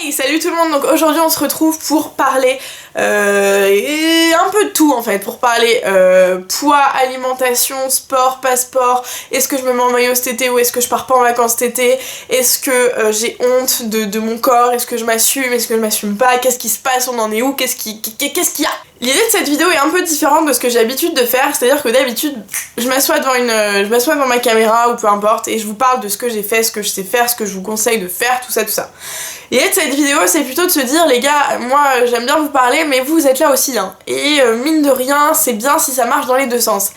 Hey, salut tout le monde, donc aujourd'hui on se retrouve pour parler un peu de tout en fait, pour parler poids, alimentation, sport, pas sport, est-ce que je me mets en maillot cet été ou est-ce que je pars pas en vacances cet été, est-ce que j'ai honte de mon corps, est-ce que je m'assume, est-ce que je m'assume pas, qu'est-ce qui se passe, on en est où, qu'est-ce qu'il y a. L'idée de cette vidéo est un peu différente de ce que j'ai l'habitude de faire, c'est-à-dire que d'habitude je m'assois devant ma caméra ou peu importe et je vous parle de ce que j'ai fait, ce que je sais faire, ce que je vous conseille de faire, tout ça. L'idée de cette vidéo c'est plutôt de se dire les gars, moi j'aime bien vous parler mais vous êtes là aussi hein. Et mine de rien c'est bien si ça marche dans les deux sens.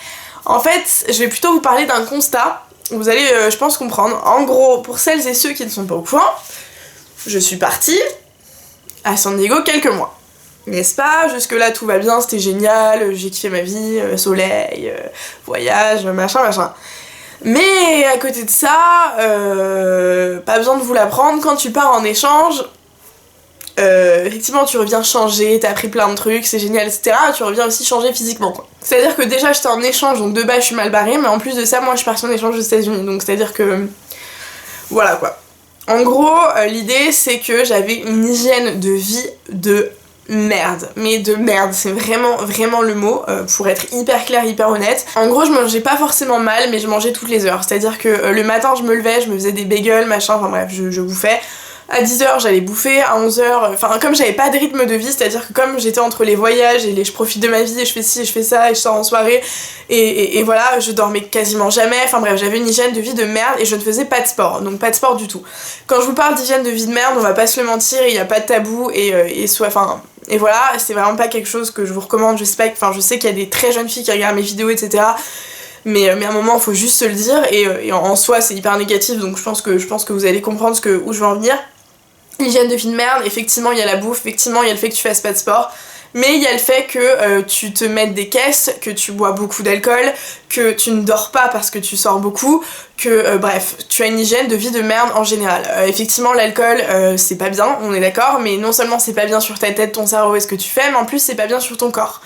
En fait je vais plutôt vous parler d'un constat, vous allez je pense comprendre. En gros pour celles et ceux qui ne sont pas au courant, je suis partie à San Diego quelques mois. N'est-ce pas? Jusque là tout va bien, c'était génial, j'ai kiffé ma vie, soleil, voyage, machin. Mais à côté de ça, pas besoin de vous l'apprendre, quand tu pars en échange, effectivement tu reviens changer, t'as appris plein de trucs, c'est génial, etc. Tu reviens aussi changer physiquement quoi. C'est-à-dire que déjà j'étais en échange, donc de base je suis mal barrée, mais en plus de ça moi je suis partie en échange aux États-Unis, donc c'est-à-dire que voilà quoi. En gros, l'idée c'est que j'avais une hygiène de vie de merde, mais de merde, c'est vraiment le mot, pour être hyper clair, hyper honnête. En gros je mangeais pas forcément mal mais je mangeais toutes les heures, c'est à dire que le matin je me levais, je me faisais des bagels, machin, enfin bref, je bouffais. À 10h j'allais bouffer, à 11h, enfin comme j'avais pas de rythme de vie, c'est à dire que comme j'étais entre les voyages et je profite de ma vie et je fais ci et je fais ça et je sors en soirée et voilà, je dormais quasiment jamais, enfin bref j'avais une hygiène de vie de merde et je ne faisais pas de sport, donc pas de sport du tout. Quand je vous parle d'hygiène de vie de merde, on va pas se le mentir, il y a pas de tabou et voilà, c'est vraiment pas quelque chose que je vous recommande, je sais qu'il y a des très jeunes filles qui regardent mes vidéos etc. Mais à un moment faut juste se le dire et en soi c'est hyper négatif donc je pense que vous allez comprendre où je veux en venir. L'hygiène de vie de merde, effectivement il y a la bouffe, effectivement il y a le fait que tu fasses pas de sport, mais il y a le fait que tu te mettes des caisses, que tu bois beaucoup d'alcool, que tu ne dors pas parce que tu sors beaucoup, que bref, tu as une hygiène de vie de merde en général. Effectivement l'alcool c'est pas bien, on est d'accord, mais non seulement c'est pas bien sur ta tête, ton cerveau et ce que tu fais, mais en plus c'est pas bien sur ton corps.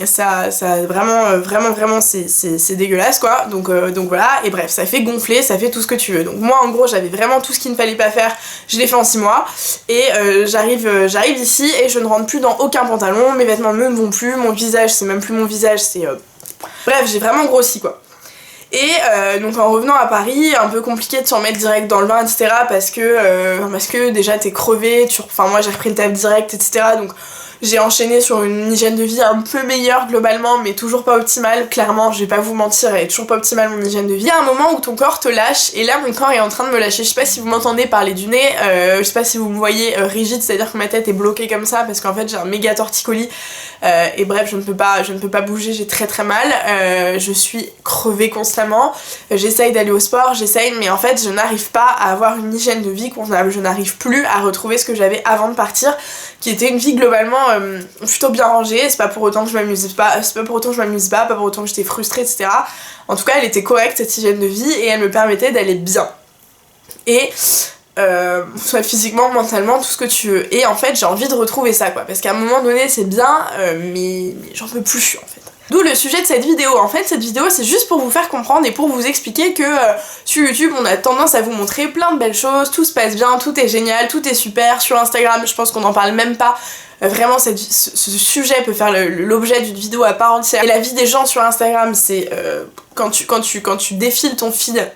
Ça vraiment c'est dégueulasse quoi, donc voilà, et bref ça fait gonfler, ça fait tout ce que tu veux. Donc moi en gros j'avais vraiment tout ce qu'il ne fallait pas faire, je l'ai fait en 6 mois et j'arrive ici et je ne rentre plus dans aucun pantalon, mes vêtements ne vont plus, mon visage c'est même plus mon visage, c'est bref j'ai vraiment grossi quoi. Et donc en revenant à Paris, un peu compliqué de s'en mettre direct dans le bain etc. parce que déjà t'es crevé, moi j'ai repris le taf direct etc. donc j'ai enchaîné sur une hygiène de vie un peu meilleure globalement mais toujours pas optimale, clairement je vais pas vous mentir, elle est toujours pas optimale mon hygiène de vie. Il y a un moment où ton corps te lâche et là mon corps est en train de me lâcher, je sais pas si vous m'entendez parler du nez, je sais pas si vous me voyez rigide, c'est à dire que ma tête est bloquée comme ça parce qu'en fait j'ai un méga torticolis et bref je ne peux pas bouger, j'ai très mal, je suis crevée constamment, j'essaye d'aller au sport, mais en fait je n'arrive pas à avoir une hygiène de vie convenable, je n'arrive plus à retrouver ce que j'avais avant de partir qui était une vie globalement plutôt bien rangée. C'est pas pour autant que je m'amusais pas, pas pour autant que j'étais frustrée etc. En tout cas elle était correcte cette hygiène de vie et elle me permettait d'aller bien et soit physiquement, mentalement, tout ce que tu veux. Et en fait j'ai envie de retrouver ça quoi, parce qu'à un moment donné c'est bien mais j'en peux plus en fait. D'où le sujet de cette vidéo. En fait cette vidéo c'est juste pour vous faire comprendre et pour vous expliquer que sur YouTube on a tendance à vous montrer plein de belles choses, tout se passe bien, tout est génial, tout est super. Sur Instagram je pense qu'on n'en parle même pas. Vraiment ce sujet peut faire l'objet d'une vidéo à part entière. Et la vie des gens sur Instagram c'est quand tu défiles ton feed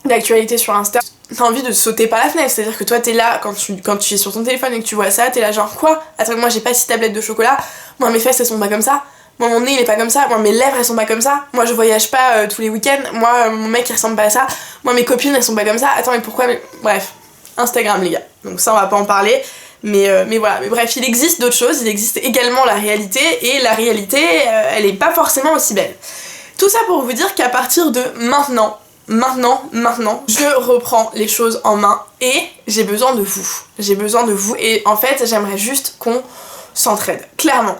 d'actualité sur Insta, t'as envie de sauter par la fenêtre, c'est à dire que toi t'es là quand tu es sur ton téléphone et que tu vois ça, t'es là genre quoi? Attends moi j'ai pas 6 tablettes de chocolat, moi mes fesses elles sont pas comme ça, moi mon nez il est pas comme ça, moi mes lèvres elles sont pas comme ça, moi je voyage pas tous les week-ends, moi mon mec il ressemble pas à ça, moi mes copines elles sont pas comme ça, attends mais pourquoi bref, Instagram les gars, donc ça on va pas en parler. Mais voilà, mais bref, il existe d'autres choses, il existe également la réalité, et la réalité, elle est pas forcément aussi belle. Tout ça pour vous dire qu'à partir de maintenant, je reprends les choses en main, et j'ai besoin de vous, et en fait, j'aimerais juste qu'on s'entraide, clairement.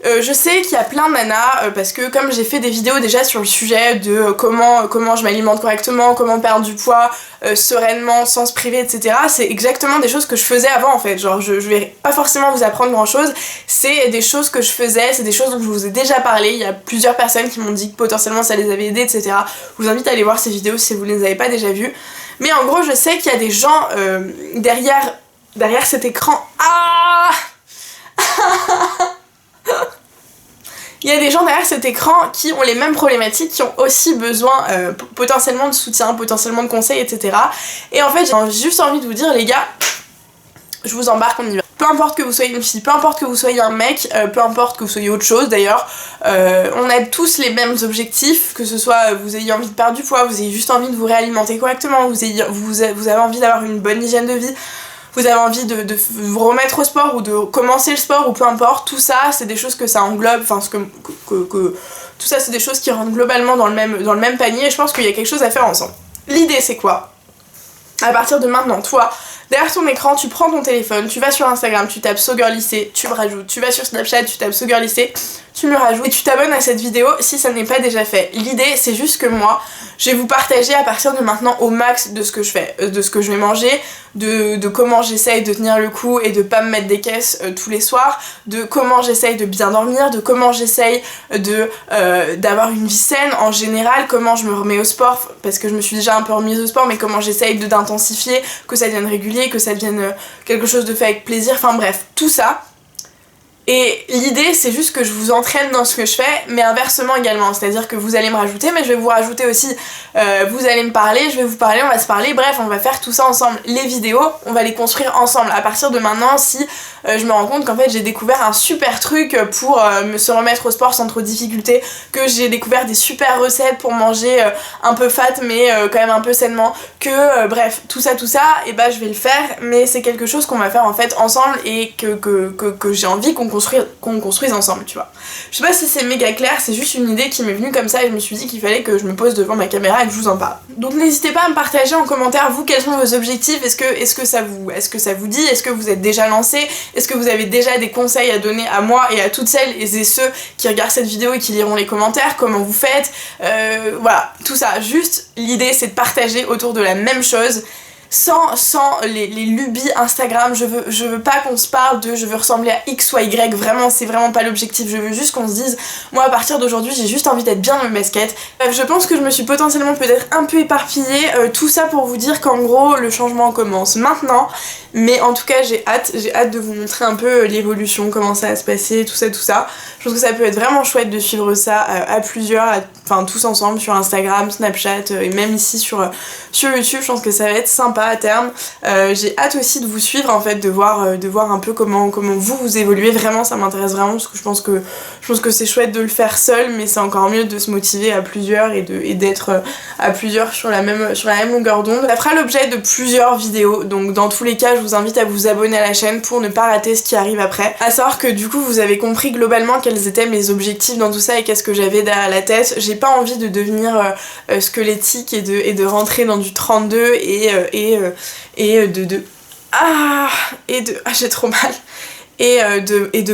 Je sais qu'il y a plein de nanas, parce que comme j'ai fait des vidéos déjà sur le sujet de comment je m'alimente correctement, comment perdre du poids sereinement, sans se priver, etc. C'est exactement des choses que je faisais avant en fait, genre je vais pas forcément vous apprendre grand chose, c'est des choses que je faisais, c'est des choses dont je vous ai déjà parlé, il y a plusieurs personnes qui m'ont dit que potentiellement ça les avait aidées, etc. Je vous invite à aller voir ces vidéos si vous ne les avez pas déjà vues. Mais en gros je sais qu'il y a des gens derrière derrière cet écran. Ah il y a des gens derrière cet écran qui ont les mêmes problématiques, qui ont aussi besoin potentiellement de soutien, potentiellement de conseils, etc. Et en fait, j'ai juste envie de vous dire, les gars, je vous embarque, on y va. Peu importe que vous soyez une fille, peu importe que vous soyez un mec, peu importe que vous soyez autre chose d'ailleurs, on a tous les mêmes objectifs, que ce soit vous ayez envie de perdre du poids, vous ayez juste envie de vous réalimenter correctement, vous avez envie d'avoir une bonne hygiène de vie, vous avez envie de vous remettre au sport ou de commencer le sport ou peu importe, tout ça c'est des choses que ça englobe, enfin tout ça c'est des choses qui rentrent globalement dans le même panier et je pense qu'il y a quelque chose à faire ensemble. L'idée c'est quoi? À partir de maintenant, toi, derrière ton écran, tu prends ton téléphone, tu vas sur Instagram, tu tapes SoGirlYC, tu me rajoutes, tu vas sur Snapchat, tu tapes SoGirlYC, tu me rajoutes et tu t'abonnes à cette vidéo si ça n'est pas déjà fait. L'idée c'est juste que moi, je vais vous partager à partir de maintenant au max de ce que je fais, de ce que je vais manger, de comment j'essaye de tenir le coup et de pas me mettre des caisses tous les soirs, de comment j'essaye de bien dormir, de comment j'essaye d'avoir une vie saine en général, comment je me remets au sport, parce que je me suis déjà un peu remise au sport, mais comment j'essaye d'intensifier, que ça devienne régulier, que ça devienne quelque chose de fait avec plaisir, enfin bref, tout ça. Et l'idée c'est juste que je vous entraîne dans ce que je fais, mais inversement également, c'est-à-dire que vous allez me rajouter, mais je vais vous rajouter aussi, vous allez me parler, je vais vous parler, on va se parler, bref on va faire tout ça ensemble. Les vidéos, on va les construire ensemble. À partir de maintenant, si je me rends compte qu'en fait j'ai découvert un super truc pour se remettre au sport sans trop de difficultés, que j'ai découvert des super recettes pour manger un peu fat mais quand même un peu sainement, que bref, tout ça, et bah je vais le faire, mais c'est quelque chose qu'on va faire en fait ensemble et que j'ai envie qu'on construise ensemble, tu vois. Je sais pas si c'est méga clair, c'est juste une idée qui m'est venue comme ça et je me suis dit qu'il fallait que je me pose devant ma caméra et que je vous en parle. Donc n'hésitez pas à me partager en commentaire, vous, quels sont vos objectifs, est-ce que ça vous dit, est-ce que vous êtes déjà lancé, est-ce que vous avez déjà des conseils à donner à moi et à toutes celles et ceux qui regardent cette vidéo et qui liront les commentaires, comment vous faites, voilà, tout ça. Juste, l'idée c'est de partager autour de la même chose, sans les lubies Instagram. Je veux pas qu'on se parle de je veux ressembler à X ou à Y, vraiment c'est vraiment pas l'objectif, je veux juste qu'on se dise moi à partir d'aujourd'hui j'ai juste envie d'être bien dans mes baskets. Bref, je pense que je me suis potentiellement peut-être un peu éparpillée, tout ça pour vous dire qu'en gros le changement commence maintenant, mais en tout cas j'ai hâte de vous montrer un peu l'évolution, comment ça va se passer, tout ça. Je pense que ça peut être vraiment chouette de suivre ça à plusieurs, enfin tous ensemble sur Instagram, Snapchat et même ici sur YouTube. Je pense que ça va être sympa à terme. J'ai hâte aussi de vous suivre en fait, de voir un peu comment vous évoluez. Vraiment ça m'intéresse vraiment parce que je pense que c'est chouette de le faire seul, mais c'est encore mieux de se motiver à plusieurs et d'être à plusieurs sur la même longueur d'onde. Ça fera l'objet de plusieurs vidéos, donc dans tous les cas je vous invite à vous abonner à la chaîne pour ne pas rater ce qui arrive après. À savoir que du coup vous avez compris globalement quels étaient mes objectifs dans tout ça et qu'est-ce que j'avais derrière la tête. J'ai pas envie de devenir squelettique et de rentrer dans du 32 j'ai trop mal. Et de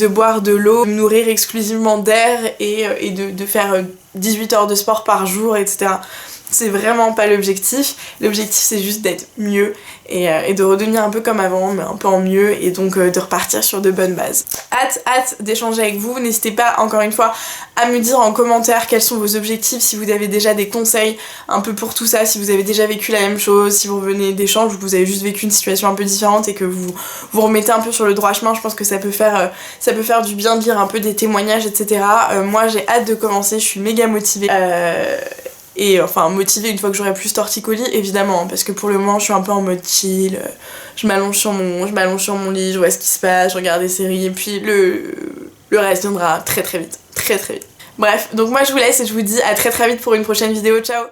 boire de l'eau, me nourrir exclusivement d'air et de faire 18 heures de sport par jour, etc. C'est vraiment pas l'objectif. L'objectif c'est juste d'être mieux et de redevenir un peu comme avant, mais un peu en mieux, et donc de repartir sur de bonnes bases. Hâte d'échanger avec vous. N'hésitez pas encore une fois à me dire en commentaire quels sont vos objectifs, si vous avez déjà des conseils un peu pour tout ça, si vous avez déjà vécu la même chose, si vous revenez d'échange ou que vous avez juste vécu une situation un peu différente et que vous remettez un peu sur le droit chemin. Je pense que ça peut faire du bien de lire un peu des témoignages, etc. Moi j'ai hâte de commencer, je suis méga motivée. Et enfin motivée une fois que j'aurai plus torticolis évidemment, parce que pour le moment je suis un peu en mode chill, je m'allonge sur mon lit, je vois ce qui se passe, je regarde des séries et puis le reste viendra très vite. Bref, donc moi je vous laisse et je vous dis à très vite pour une prochaine vidéo, ciao.